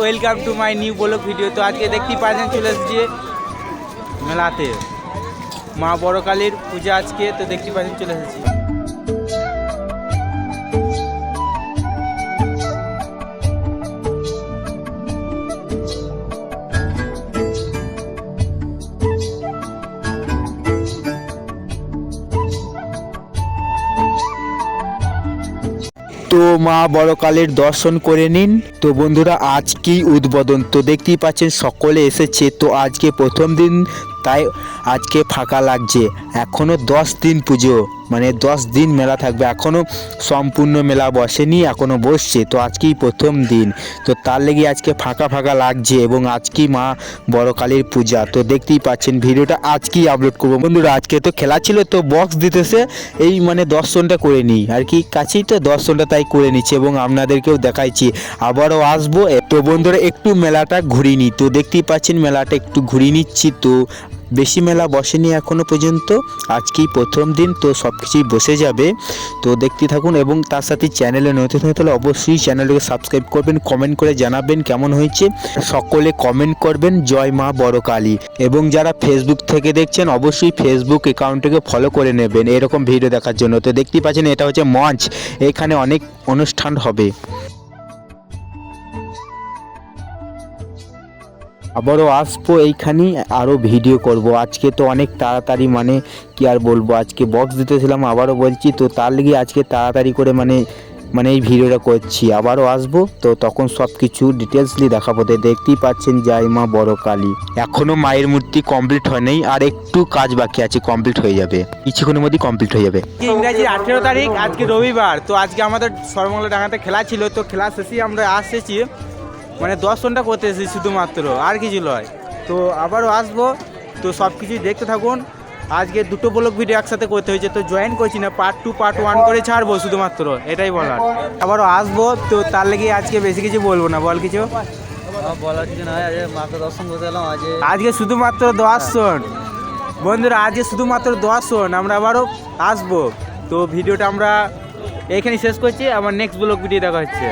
Welcome to my new blog video. তো আজকে দেখতেই পাচ্ছেন চলে এসেছি মেলাতে, মা বড় কালীর পূজা আজকে। তো দেখতেই পাচ্ছেন চলে এসেছি। তো মা বড় কালীর দর্শন করে নিন। তো বন্ধুরা আজকেই উদ্বোধন, তো দেখতেই পাচ্ছেন সকলে এসেছে। তো আজকে প্রথম দিন, তাই আজকে ফাঁকা লাগছে। এখনও 10 দিন পুজো, মানে 10 দিন মেলা থাকবে। এখনও সম্পূর্ণ মেলা বসেনি, এখনও বসছে। তো আজকেই প্রথম দিন, তো তার লেগে আজকে ফাঁকা ফাঁকা লাগছে। এবং আজকেই মা বড় কালীর পূজা। তো দেখতেই পাচ্ছেন ভিডিওটা আজকেই আপলোড করবো। বন্ধুরা আজকে তো খেলা ছিল, তো বক্স দিতেছে, এই মানে দর্শনটা করে নিই আর কি, কাছেই তো দর্শনটা তাই করে নিচ্ছি এবং আপনাদেরকেও দেখাইছি। আবারও আসবো। তো বন্ধুরা একটু মেলাটা ঘুরিয়ে নিই। তো দেখতেই পাচ্ছেন মেলাটা একটু ঘুরিয়ে নিচ্ছি। তো বেশি মেলা বসেনি এখনও পর্যন্ত, আজকেই প্রথম দিন, তো সব কিছুই বসে যাবে। তো দেখতে থাকুন এবং তার সাথে চ্যানেলে নতুন হয়ে তাহলে অবশ্যই চ্যানেলটাকে সাবস্ক্রাইব করবেন, কমেন্ট করে জানাবেন কেমন হয়েছে। সকলে কমেন্ট করবেন জয় মা বড় কালী। এবং যারা ফেসবুক থেকে দেখছেন অবশ্যই ফেসবুক অ্যাকাউন্টটাকে ফলো করে নেবেন এরকম ভিডিও দেখার জন্য। তো দেখতেই পাচ্ছেন এটা হচ্ছে মঞ্চ, এখানে অনেক অনুষ্ঠান হবে। আবারও আসবো এইখানেই, আরও ভিডিও করব। আজকে তো অনেক তাড়াতাড়ি, মানে কি আর বলবো, আজকে বক্স দিতেছিলাম আবারও বলছি। তো তার লেগে আজকে তাড়াতাড়ি করে মানে এই ভিডিওটা করছি। আবারও আসবো, তো তখন সব কিছু ডিটেলসলি দেখাবো। দেখতেই পাচ্ছেন জয় মা বড় কালী। এখনও মায়ের মূর্তি কমপ্লিট হয় নাই, আর একটু কাজ বাকি আছে, কমপ্লিট হয়ে যাবে কিছুক্ষণের মধ্যেই কমপ্লিট হয়ে যাবে। ইংরাজির 18 তারিখ, আজকে রবিবার। তো আজকে আমাদের সর্বমঙ্গলা ডাঙাতে খেলা ছিল। তো খেলা শেষেই আমরা আসতেছি, মানে দর্শনটা করতে এসেছি শুধুমাত্র, আর কিছু নয়। তো আবারও আসবো, তো সব কিছুই দেখতে থাকুন। আজকে দুটো ব্লগ ভিডিও একসাথে করতে হয়েছে, তো জয়েন করছি না, পার্ট 2 পার্ট 1 করে ছাড়বো শুধুমাত্র, এটাই বলার। আবারও আসবো, তো তার লেগে আজকে বেশি কিছু বলবো না। বল কিছু বলার কিছু নয়, আজকে মাকে দর্শন করতে এলাম। আজকে শুধুমাত্র দর্শন বন্ধুরা, আজকে শুধুমাত্র দর্শন। আমরা আবারও আসবো। তো ভিডিওটা আমরা এখানে শেষ করছি, আবার নেক্সট ব্লগ ভিডিও দেখা হচ্ছে।